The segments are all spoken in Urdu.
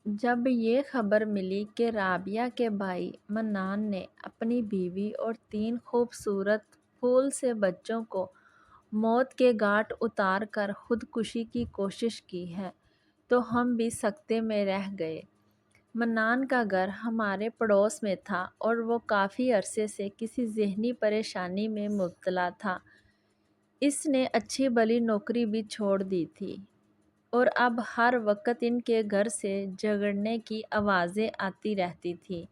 جب یہ خبر ملی کہ رابعہ کے بھائی منان نے اپنی بیوی اور 3 خوبصورت پھول سے بچوں کو موت کے گھاٹ اتار کر خودکشی کی کوشش کی ہے تو ہم بھی سکتے میں رہ گئے۔ منان کا گھر ہمارے پڑوس میں تھا اور وہ کافی عرصے سے کسی ذہنی پریشانی میں مبتلا تھا۔ اس نے اچھی بھلی نوکری بھی چھوڑ دی تھی اور اب ہر وقت ان کے گھر سے جھگڑنے کی آوازیں آتی رہتی تھیں۔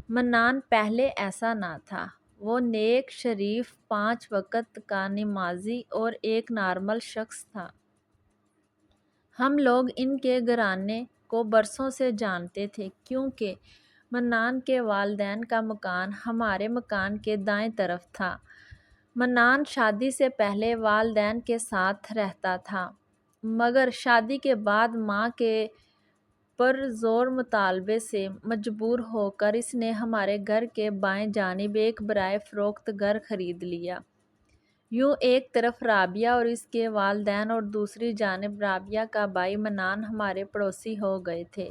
منان پہلے ایسا نہ تھا۔ وہ نیک، شریف، 5 وقت کا نمازی اور ایک نارمل شخص تھا۔ ہم لوگ ان کے گھرانے کو برسوں سے جانتے تھے کیونکہ منان کے والدین کا مکان ہمارے مکان کے دائیں طرف تھا۔ منان شادی سے پہلے والدین کے ساتھ رہتا تھا مگر شادی کے بعد ماں کے پرزور مطالبے سے مجبور ہو کر اس نے ہمارے گھر کے بائیں جانب ایک برائے فروخت گھر خرید لیا۔ یوں ایک طرف رابعہ اور اس کے والدین اور دوسری جانب رابعہ کا بھائی منان ہمارے پڑوسی ہو گئے تھے۔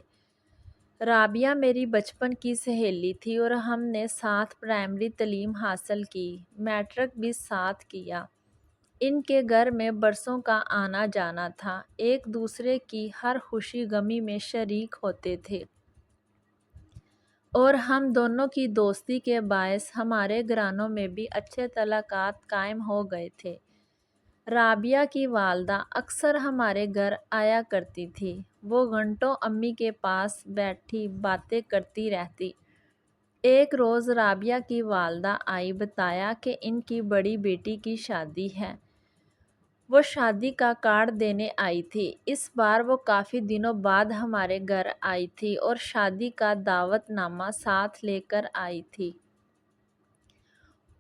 رابعہ میری بچپن کی سہیلی تھی اور ہم نے ساتھ پرائمری تعلیم حاصل کی، میٹرک بھی ساتھ کیا۔ ان کے گھر میں برسوں کا آنا جانا تھا، ایک دوسرے کی ہر خوشی غمی میں شریک ہوتے تھے اور ہم دونوں کی دوستی کے باعث ہمارے گھرانوں میں بھی اچھے تعلقات قائم ہو گئے تھے۔ رابعہ کی والدہ اکثر ہمارے گھر آیا کرتی تھی۔ وہ گھنٹوں امی کے پاس بیٹھی باتیں کرتی رہتی۔ ایک روز رابعہ کی والدہ آئی، بتایا کہ ان کی بڑی بیٹی کی شادی ہے۔ وہ شادی کا کارڈ دینے آئی تھی۔ اس بار وہ کافی دنوں بعد ہمارے گھر آئی تھی اور شادی کا دعوت نامہ ساتھ لے کر آئی تھی۔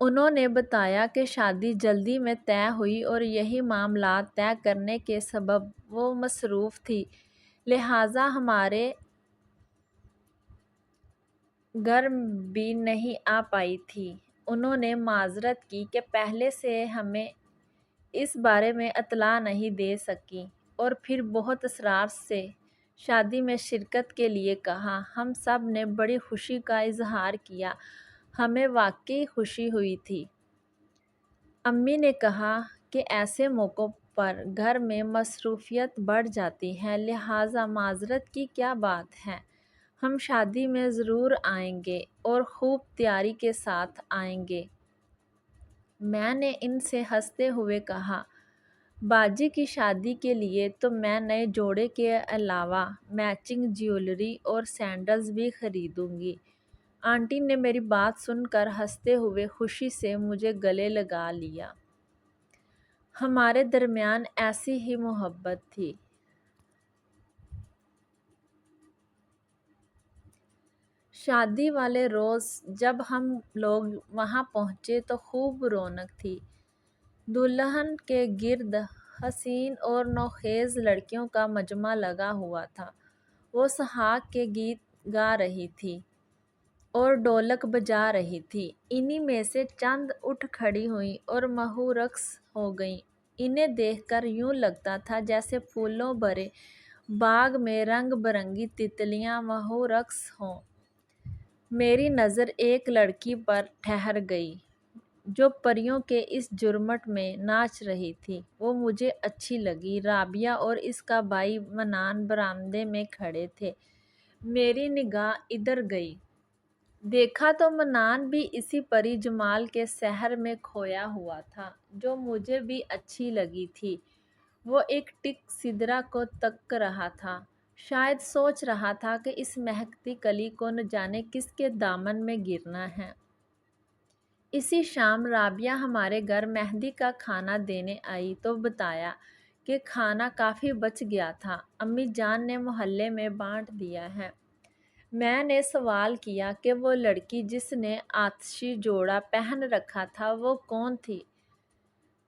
انہوں نے بتایا کہ شادی جلدی میں طے ہوئی اور یہی معاملات طے کرنے کے سبب وہ مصروف تھی، لہٰذا ہمارے گھر بھی نہیں آ پائی تھی۔ انہوں نے معذرت کی کہ پہلے سے ہمیں اس بارے میں اطلاع نہیں دے سکیں اور پھر بہت اصرار سے شادی میں شرکت کے لیے کہا۔ ہم سب نے بڑی خوشی کا اظہار کیا، ہمیں واقعی خوشی ہوئی تھی۔ امی نے کہا کہ ایسے موقعوں پر گھر میں مصروفیت بڑھ جاتی ہے، لہٰذا معذرت کی کیا بات ہے، ہم شادی میں ضرور آئیں گے اور خوب تیاری کے ساتھ آئیں گے۔ میں نے ان سے ہنستے ہوئے کہا، باجی کی شادی کے لیے تو میں نئے جوڑے کے علاوہ میچنگ جیولری اور سینڈلز بھی خریدوں گی۔ آنٹی نے میری بات سن کر ہنستے ہوئے خوشی سے مجھے گلے لگا لیا۔ ہمارے درمیان ایسی ہی محبت تھی۔ شادی والے روز جب ہم لوگ وہاں پہنچے تو خوب رونق تھی۔ دلہن کے گرد حسین اور نوخیز لڑکیوں کا مجمع لگا ہوا تھا۔ وہ سہاگ کے گیت گا رہی تھیں اور ڈھولک بجا رہی تھیں۔ انہی میں سے چند اٹھ کھڑی ہوئیں اور محو رقص ہو گئیں۔ انہیں دیکھ کر یوں لگتا تھا جیسے پھولوں بھرے باغ میں رنگ برنگی تتلیاں محو رقص ہوں۔ میری نظر ایک لڑکی پر ٹھہر گئی جو پریوں کے اس جھرمٹ میں ناچ رہی تھی۔ وہ مجھے اچھی لگی۔ رابعہ اور اس کا بھائی منان برآمدے میں کھڑے تھے۔ میری نگاہ ادھر گئی۔ دیکھا تو منان بھی اسی پری جمال کے سحر میں کھویا ہوا تھا جو مجھے بھی اچھی لگی تھی۔ وہ ایک ٹک سدرا کو تک رہا تھا، شاید سوچ رہا تھا کہ اس مہکتی کلی کو نہ جانے کس کے دامن میں گرنا ہے۔ اسی شام رابعہ ہمارے گھر مہندی کا کھانا دینے آئی تو بتایا کہ کھانا کافی بچ گیا تھا، امی جان نے محلے میں بانٹ دیا ہے۔ میں نے سوال کیا کہ وہ لڑکی جس نے آتشی جوڑا پہن رکھا تھا وہ کون تھی؟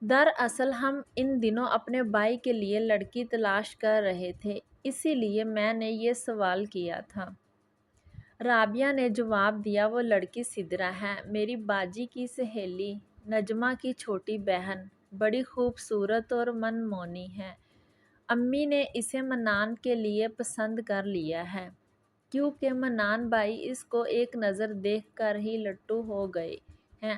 دراصل ہم ان دنوں اپنے بھائی کے لیے لڑکی تلاش کر رہے تھے، اسی لیے میں نے یہ سوال کیا تھا۔ رابعہ نے جواب دیا، وہ لڑکی سدرا ہے، میری باجی کی سہیلی نجمہ کی چھوٹی بہن، بڑی خوبصورت اور من مونی ہے۔ امی نے اسے منان کے لیے پسند کر لیا ہے۔ کیونکہ منان بھائی اس کو ایک نظر دیکھ کر ہی لٹو ہو گئے ہیں۔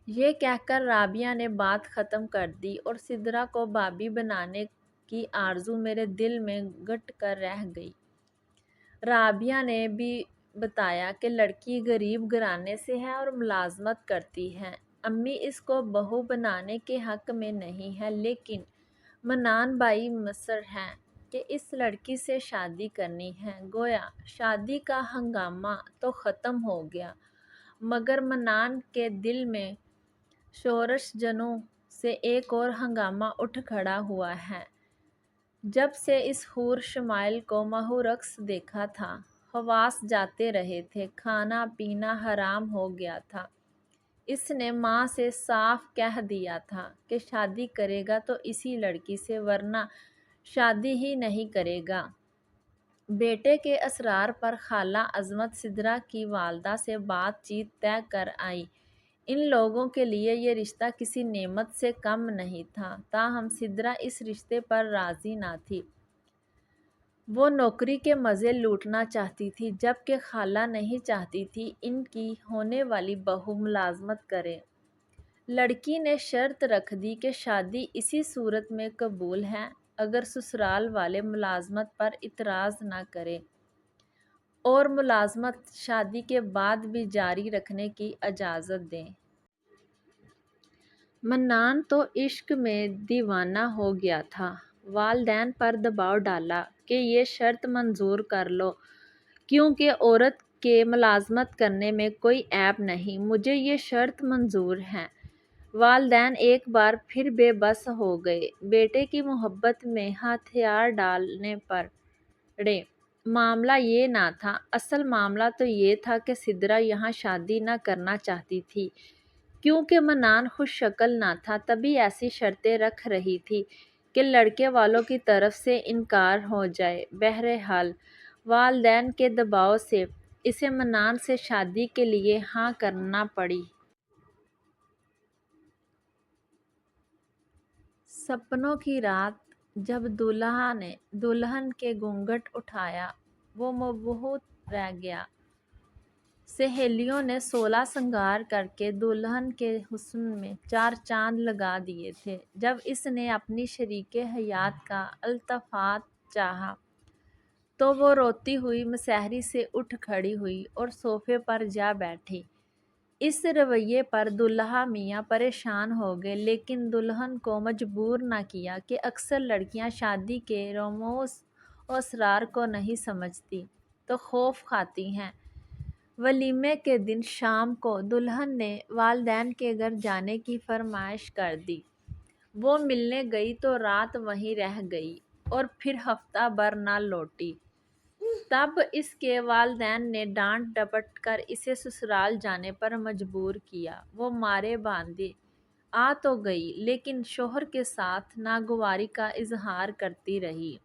یہ کہہ کر رابعہ نے بات ختم کر دی اور سدرا کو بھابھی بنانے کی آرزو میرے دل میں گٹ کر رہ گئی۔ رابعہ نے بھی بتایا کہ لڑکی غریب گھرانے سے ہے اور ملازمت کرتی ہے۔ امی اس کو بہو بنانے کے حق میں نہیں ہے، لیکن منان بھائی مصر ہیں کہ اس لڑکی سے شادی کرنی ہے۔ گویا شادی کا ہنگامہ تو ختم ہو گیا، مگر منان کے دل میں شورش جنوں سے ایک اور ہنگامہ اٹھ کھڑا ہوا ہے۔ جب سے اس حور شمائل کو محو رقص دیکھا تھا، حواس جاتے رہے تھے، کھانا پینا حرام ہو گیا تھا۔ اس نے ماں سے صاف کہہ دیا تھا کہ شادی کرے گا تو اسی لڑکی سے، ورنہ شادی ہی نہیں کرے گا۔ بیٹے کے اصرار پر خالہ عظمت سدرا کی والدہ سے بات چیت طے کر آئی۔ ان لوگوں کے لیے یہ رشتہ کسی نعمت سے کم نہیں تھا، تاہم سدرا اس رشتے پر راضی نہ تھی۔ وہ نوکری کے مزے لوٹنا چاہتی تھی، جبکہ خالہ نہیں چاہتی تھی ان کی ہونے والی بہو ملازمت کرے۔ لڑکی نے شرط رکھ دی کہ شادی اسی صورت میں قبول ہے اگر سسرال والے ملازمت پر اعتراض نہ کریں اور ملازمت شادی کے بعد بھی جاری رکھنے کی اجازت دیں۔ منان تو عشق میں دیوانہ ہو گیا تھا۔ والدین پر دباؤ ڈالا کہ یہ شرط منظور کر لو، کیونکہ عورت کے ملازمت کرنے میں کوئی عیب نہیں، مجھے یہ شرط منظور ہے۔ والدین ایک بار پھر بے بس ہو گئے، بیٹے کی محبت میں ہتھیار ڈالنے پڑے۔ معاملہ یہ نہ تھا، اصل معاملہ تو یہ تھا کہ سدرا یہاں شادی نہ کرنا چاہتی تھی، کیونکہ منان خوش شکل نہ تھا، تبھی ایسی شرطیں رکھ رہی تھی کہ لڑکے والوں کی طرف سے انکار ہو جائے۔ بہرحال والدین کے دباؤ سے اسے منان سے شادی کے لیے ہاں کرنا پڑی۔ سپنوں کی رات جب دولہا نے دلہن کے گھونگھٹ اٹھایا، وہ مبہوت رہ گیا۔ سہیلیوں نے 16 سنگار کر کے دلہن کے حسن میں 4 چاند لگا دیے تھے۔ جب اس نے اپنی شریک حیات کا التفات چاہا تو وہ روتی ہوئی مسحری سے اٹھ کھڑی ہوئی اور صوفے پر جا بیٹھی۔ اس رویے پر دولہا میاں پریشان ہو گئے، لیکن دلہن کو مجبور نہ کیا کہ اکثر لڑکیاں شادی کے رموز و اسرار کو نہیں سمجھتی تو خوف کھاتی ہیں۔ ولیمے کے دن شام کو دلہن نے والدین کے گھر جانے کی فرمائش کر دی۔ وہ ملنے گئی تو رات وہیں رہ گئی اور پھر ہفتہ بھر نہ لوٹی۔ تب اس کے والدین نے ڈانٹ ڈپٹ کر اسے سسرال جانے پر مجبور کیا۔ وہ مارے باندھے آ تو گئی، لیکن شوہر کے ساتھ ناگواری کا اظہار کرتی رہی۔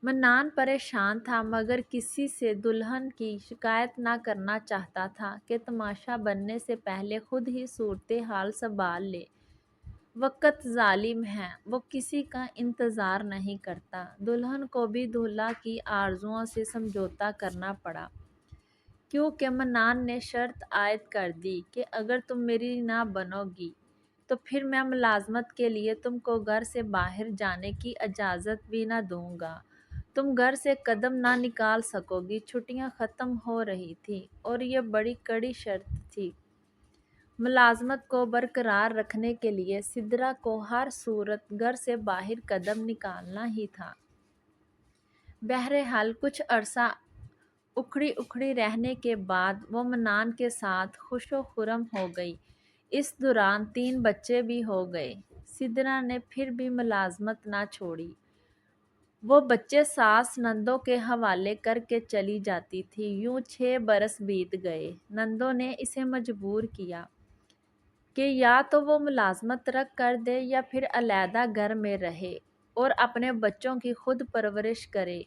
منان پریشان تھا، مگر کسی سے دلہن کی شکایت نہ کرنا چاہتا تھا کہ تماشا بننے سے پہلے خود ہی صورتحال سنبھال لے۔ وقت ظالم ہے، وہ کسی کا انتظار نہیں کرتا۔ دلہن کو بھی دولہا کی آرزوؤں سے سمجھوتا کرنا پڑا، کیونکہ منان نے شرط عائد کر دی کہ اگر تم میری نہ بنو گی تو پھر میں ملازمت کے لیے تم کو گھر سے باہر جانے کی اجازت بھی نہ دوں گا، تم گھر سے قدم نہ نکال سکو گی۔ چھٹیاں ختم ہو رہی تھیں اور یہ بڑی کڑی شرط تھی۔ ملازمت کو برقرار رکھنے کے لیے سدرا کو ہر صورت گھر سے باہر قدم نکالنا ہی تھا۔ بہرحال کچھ عرصہ اکھڑی اکھڑی رہنے کے بعد وہ منان کے ساتھ خوش و خرم ہو گئی۔ اس دوران 3 بچے بھی ہو گئے۔ سدرا نے پھر بھی ملازمت نہ چھوڑی۔ وہ بچے ساس نندوں کے حوالے کر کے چلی جاتی تھی۔ یوں 6 برس بیت گئے۔ نندوں نے اسے مجبور کیا کہ یا تو وہ ملازمت ترک کر دے یا پھر علیحدہ گھر میں رہے اور اپنے بچوں کی خود پرورش کرے۔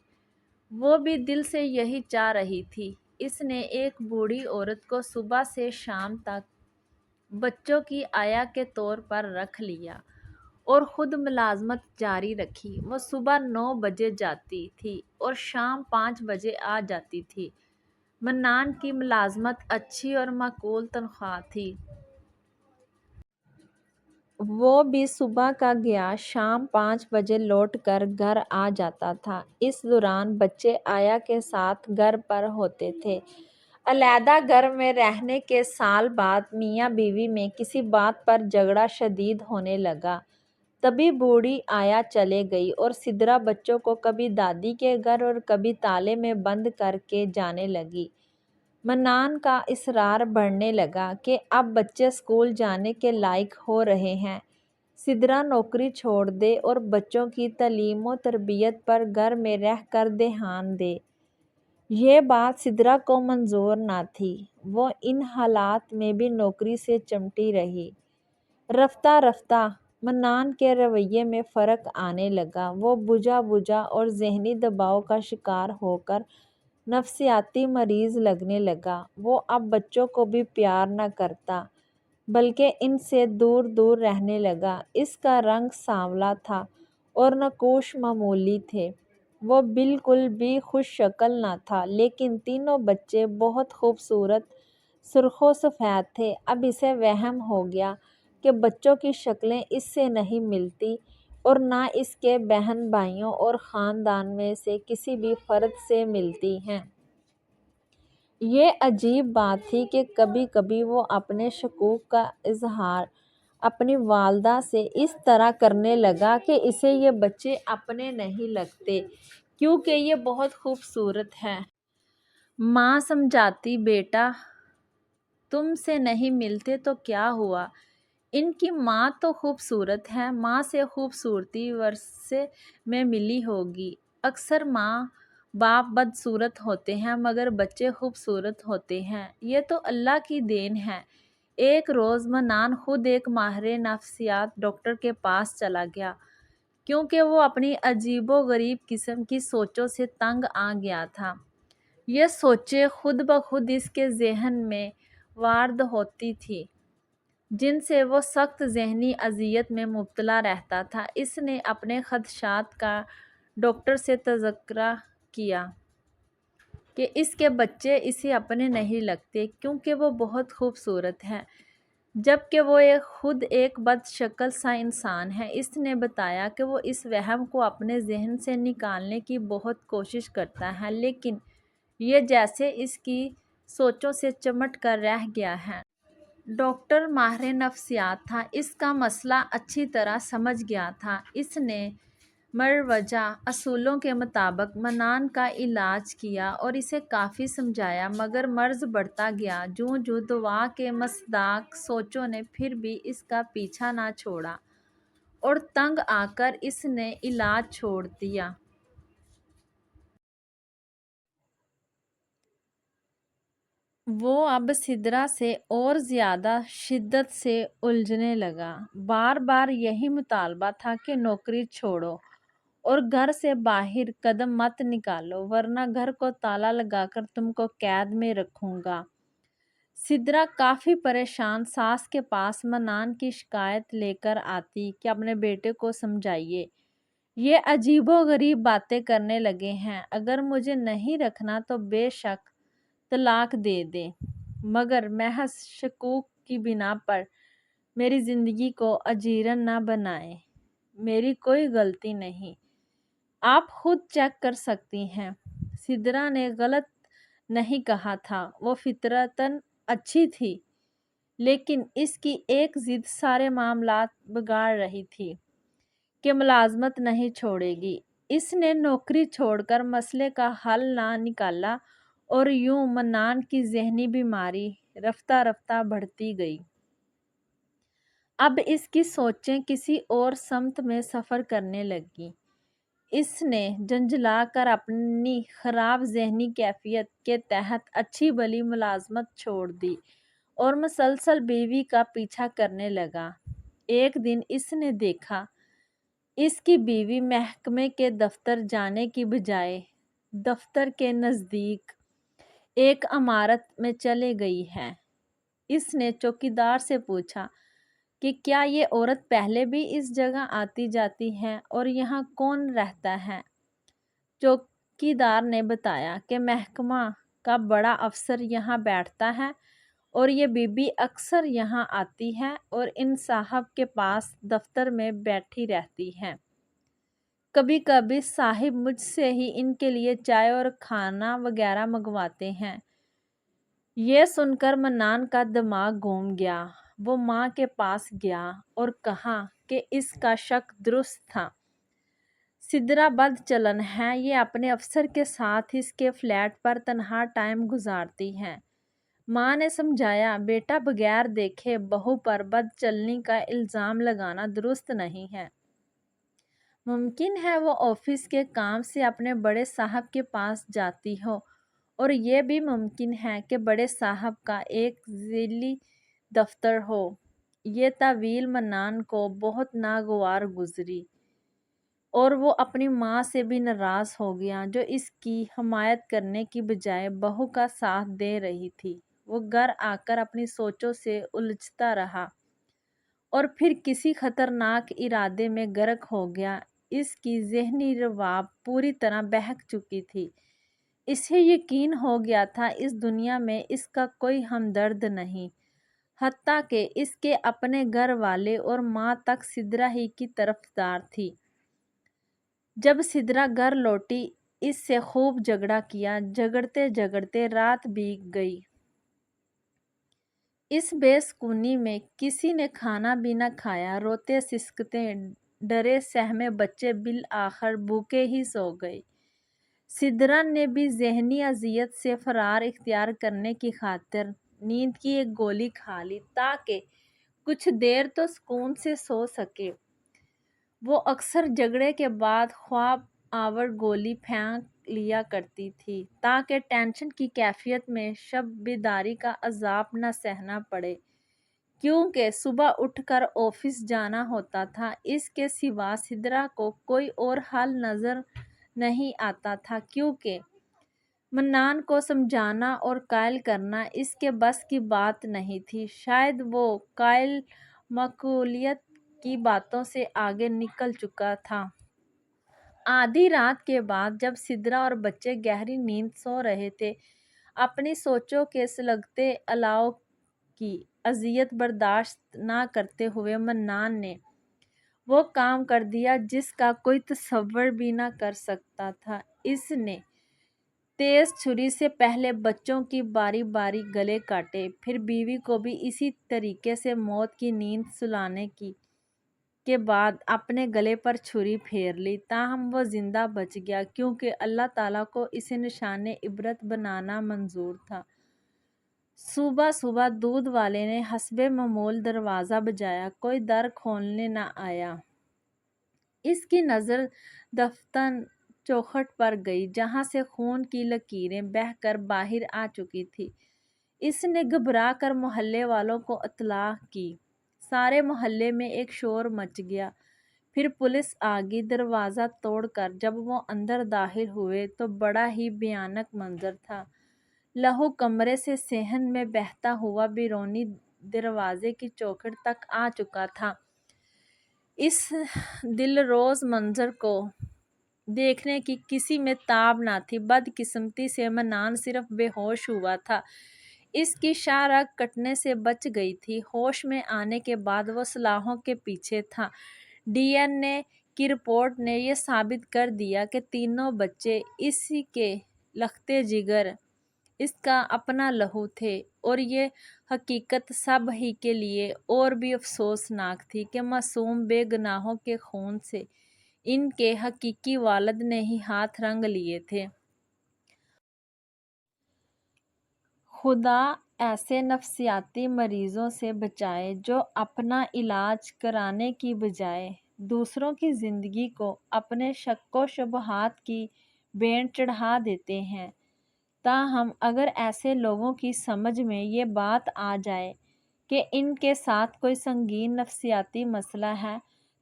وہ بھی دل سے یہی چاہ رہی تھی۔ اس نے ایک بوڑھی عورت کو صبح سے شام تک بچوں کی آیا کے طور پر رکھ لیا اور خود ملازمت جاری رکھی۔ وہ صبح 9 بجے جاتی تھی اور شام 5 بجے آ جاتی تھی۔ منان کی ملازمت اچھی اور معقول تنخواہ تھی۔ وہ بھی صبح کا گیا شام 5 بجے لوٹ کر گھر آ جاتا تھا۔ اس دوران بچے آیا کے ساتھ گھر پر ہوتے تھے۔ علیحدہ گھر میں رہنے کے سال بعد میاں بیوی میں کسی بات پر جھگڑا شدید ہونے لگا۔ تبھی بوڑھی آیا چلے گئی اور سدرا بچوں کو کبھی دادی کے گھر اور کبھی تالے میں بند کر کے جانے لگی۔ منان کا اصرار بڑھنے لگا کہ اب بچے اسکول جانے کے لائق ہو رہے ہیں، سدرا نوکری چھوڑ دے اور بچوں کی تعلیم و تربیت پر گھر میں رہ کر دھیان دے۔ یہ بات سدرا کو منظور نہ تھی۔ وہ ان حالات میں بھی نوکری سے چمٹی رہی۔ رفتہ رفتہ منان کے رویے میں فرق آنے لگا۔ وہ بجھا اور ذہنی دباؤ کا شکار ہو کر نفسیاتی مریض لگنے لگا۔ وہ اب بچوں کو بھی پیار نہ کرتا بلکہ ان سے دور دور رہنے لگا۔ اس کا رنگ سانولا تھا اور نقوش معمولی تھے۔ وہ بالکل بھی خوش شکل نہ تھا، لیکن تینوں بچے بہت خوبصورت سرخ و سفید تھے۔ اب اسے وہم ہو گیا کہ بچوں کی شکلیں اس سے نہیں ملتی اور نہ اس کے بہن بھائیوں اور خاندان میں سے کسی بھی فرد سے ملتی ہیں۔ یہ عجیب بات تھی کہ کبھی کبھی وہ اپنے شکوک کا اظہار اپنی والدہ سے اس طرح کرنے لگا کہ اسے یہ بچے اپنے نہیں لگتے کیونکہ یہ بہت خوبصورت ہیں۔ ماں سمجھاتی، بیٹا تم سے نہیں ملتے تو کیا ہوا، ان کی ماں تو خوبصورت ہے، ماں سے خوبصورتی ورثے میں ملی ہوگی۔ اکثر ماں باپ بدصورت ہوتے ہیں مگر بچے خوبصورت ہوتے ہیں، یہ تو اللہ کی دین ہے۔ ایک روز منان خود ایک ماہر نفسیات ڈاکٹر کے پاس چلا گیا کیونکہ وہ اپنی عجیب و غریب قسم کی سوچوں سے تنگ آ گیا تھا۔ یہ سوچیں خود بخود اس کے ذہن میں وارد ہوتی تھیں جن سے وہ سخت ذہنی اذیت میں مبتلا رہتا تھا۔ اس نے اپنے خدشات کا ڈاکٹر سے تذکرہ کیا کہ اس کے بچے اسے اپنے نہیں لگتے کیونکہ وہ بہت خوبصورت ہے جبکہ وہ خود ایک بد شکل سا انسان ہے۔ اس نے بتایا کہ وہ اس وہم کو اپنے ذہن سے نکالنے کی بہت کوشش کرتا ہے لیکن یہ جیسے اس کی سوچوں سے چمٹ کر رہ گیا ہے۔ ڈاکٹر ماہر نفسیات تھا، اس کا مسئلہ اچھی طرح سمجھ گیا تھا۔ اس نے مروجہ اصولوں کے مطابق منان کا علاج کیا اور اسے کافی سمجھایا مگر مرض بڑھتا گیا۔ جوں جوں دوا کے مصداق سوچوں نے پھر بھی اس کا پیچھا نہ چھوڑا اور تنگ آ کر اس نے علاج چھوڑ دیا۔ وہ اب سدرا سے اور زیادہ شدت سے الجھنے لگا۔ بار بار یہی مطالبہ تھا کہ نوکری چھوڑو اور گھر سے باہر قدم مت نکالو ورنہ گھر کو تالا لگا کر تم کو قید میں رکھوں گا۔ سدرا کافی پریشان ساس کے پاس منان کی شکایت لے کر آتی کہ اپنے بیٹے کو سمجھائیے، یہ عجیب و غریب باتیں کرنے لگے ہیں، اگر مجھے نہیں رکھنا تو بے شک طلاق دے دے مگر محض شکوک کی بنا پر میری زندگی کو اجیرن نہ بنائے، میری کوئی غلطی نہیں، آپ خود چیک کر سکتی ہیں۔ سدرا نے غلط نہیں کہا تھا، وہ فطرتاً اچھی تھی لیکن اس کی ایک ضد سارے معاملات بگاڑ رہی تھی کہ ملازمت نہیں چھوڑے گی۔ اس نے نوکری چھوڑ کر مسئلے کا حل نہ نکالا اور یوں منان کی ذہنی بیماری رفتہ رفتہ بڑھتی گئی۔ اب اس کی سوچیں کسی اور سمت میں سفر کرنے لگیں۔ اس نے جھنجھلا کر اپنی خراب ذہنی کیفیت کے تحت اچھی بھلی ملازمت چھوڑ دی اور مسلسل بیوی کا پیچھا کرنے لگا۔ ایک دن اس نے دیکھا اس کی بیوی محکمے کے دفتر جانے کی بجائے دفتر کے نزدیک ایک عمارت میں چلی گئی ہے۔ اس نے چوکیدار سے پوچھا، کہ کیا یہ عورت پہلے بھی اس جگہ آتی جاتی ہے اور یہاں کون رہتا ہے؟ چوکیدار نے بتایا کہ محکمہ کا بڑا افسر یہاں بیٹھتا ہے اور یہ بی بی اکثر یہاں آتی ہے اور ان صاحب کے پاس دفتر میں بیٹھی رہتی ہے۔ کبھی کبھی صاحب مجھ سے ہی ان کے لیے چائے اور کھانا وغیرہ منگواتے ہیں۔ یہ سن کر منان کا دماغ گھوم گیا۔ وہ ماں کے پاس گیا اور کہا کہ اس کا شک درست تھا۔ سدرا بد چلن ہے، یہ اپنے افسر کے ساتھ اس کے فلیٹ پر تنہا ٹائم گزارتی ہے۔ ماں نے سمجھایا، بیٹا بغیر دیکھے بہو پر بد چلنی کا الزام لگانا درست نہیں ہے۔ ممکن ہے وہ آفس کے کام سے اپنے بڑے صاحب کے پاس جاتی ہو اور یہ بھی ممکن ہے کہ بڑے صاحب کا ایک ذیلی دفتر ہو۔ یہ تاویل منان کو بہت ناگوار گزری اور وہ اپنی ماں سے بھی ناراض ہو گیا جو اس کی حمایت کرنے کی بجائے بہو کا ساتھ دے رہی تھی۔ وہ گھر آ کر اپنی سوچوں سے الجھتا رہا اور پھر کسی خطرناک ارادے میں غرق ہو گیا۔ اس کی ذہنی رباب پوری طرح بہک چکی تھی۔ اسے یقین ہو گیا تھا اس دنیا میں اس کا کوئی ہمدرد نہیں، حتیٰ کہ اس کے اپنے گھر والے اور ماں تک سدرا ہی کی طرفدار تھی۔ جب سدرا گھر لوٹی اس سے خوب جھگڑا کیا، جھگڑتے جھگڑتے رات بیت گئی۔ اس بے سکونی میں کسی نے کھانا بھی نہ کھایا، روتے سسکتے ڈرے سہمے بچے بالآخر بھوکے ہی سو گئے۔ سدرا نے بھی ذہنی اذیت سے فرار اختیار کرنے کی خاطر نیند کی ایک گولی کھا لی تاکہ کچھ دیر تو سکون سے سو سکے۔ وہ اکثر جھگڑے کے بعد خواب آور گولی پھینک لیا کرتی تھی تاکہ ٹینشن کی کیفیت میں شب بیداری کا عذاب نہ سہنا پڑے، کیونکہ صبح اٹھ کر آفس جانا ہوتا تھا۔ اس کے سوا سدرا کو کوئی اور حل نظر نہیں آتا تھا، کیونکہ منان کو سمجھانا اور قائل کرنا اس کے بس کی بات نہیں تھی۔ شاید وہ قائل معقولیت کی باتوں سے آگے نکل چکا تھا۔ آدھی رات کے بعد جب سدرا اور بچے گہری نیند سو رہے تھے، اپنی سوچوں کے سلگتے الاؤ کی اذیت برداشت نہ کرتے ہوئے منان نے وہ کام کر دیا جس کا کوئی تصور بھی نہ کر سکتا تھا۔ اس نے تیز چھری سے پہلے بچوں کی باری باری گلے کاٹے، پھر بیوی کو بھی اسی طریقے سے موت کی نیند سلانے کے بعد اپنے گلے پر چھری پھیر لی۔ تاہم وہ زندہ بچ گیا کیونکہ اللہ تعالیٰ کو اسے نشان عبرت بنانا منظور تھا۔ صبح صبح دودھ والے نے حسب معمول دروازہ بجایا، کوئی در کھولنے نہ آیا۔ اس کی نظر دفن چوکھٹ پر گئی جہاں سے خون کی لکیریں بہہ کر باہر آ چکی تھیں۔ اس نے گھبرا کر محلے والوں کو اطلاع کی۔ سارے محلے میں ایک شور مچ گیا۔ پھر پولیس آ گئی۔ دروازہ توڑ کر جب وہ اندر داخل ہوئے تو بڑا ہی بھیانک منظر تھا۔ لہو کمرے سے صحن میں بہتا ہوا بیرونی دروازے کی چوکھٹ تک آ چکا تھا۔ اس دلروز منظر کو دیکھنے کی کسی میں تاب نہ تھی۔ بدقسمتی سے منان صرف بے ہوش ہوا تھا۔ اس کی شاہ رگ کٹنے سے بچ گئی تھی۔ ہوش میں آنے کے بعد وہ سلاخوں کے پیچھے تھا۔ ڈی این اے کی رپورٹ نے یہ ثابت کر دیا کہ تینوں بچے اسی کے لختے جگر، اس کا اپنا لہو تھے، اور یہ حقیقت سب ہی کے لیے اور بھی افسوسناک تھی کہ معصوم بے گناہوں کے خون سے ان کے حقیقی والد نے ہی ہاتھ رنگ لیے تھے۔ خدا ایسے نفسیاتی مریضوں سے بچائے جو اپنا علاج کرانے کی بجائے دوسروں کی زندگی کو اپنے شک و شبہات کی بھینٹ چڑھا دیتے ہیں۔ تاہم اگر ایسے لوگوں کی سمجھ میں یہ بات آ جائے کہ ان کے ساتھ کوئی سنگین نفسیاتی مسئلہ ہے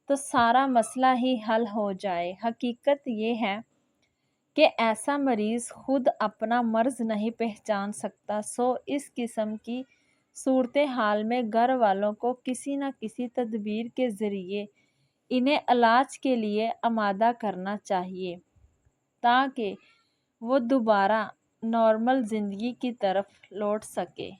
تو سارا مسئلہ ہی حل ہو جائے۔ حقیقت یہ ہے کہ ایسا مریض خود اپنا مرض نہیں پہچان سکتا، سو اس قسم کی صورتحال میں گھر والوں کو کسی نہ کسی تدبیر کے ذریعے انہیں علاج کے لیے آمادہ کرنا چاہیے تاکہ وہ دوبارہ نارمل زندگی کی طرف لوٹ سکے۔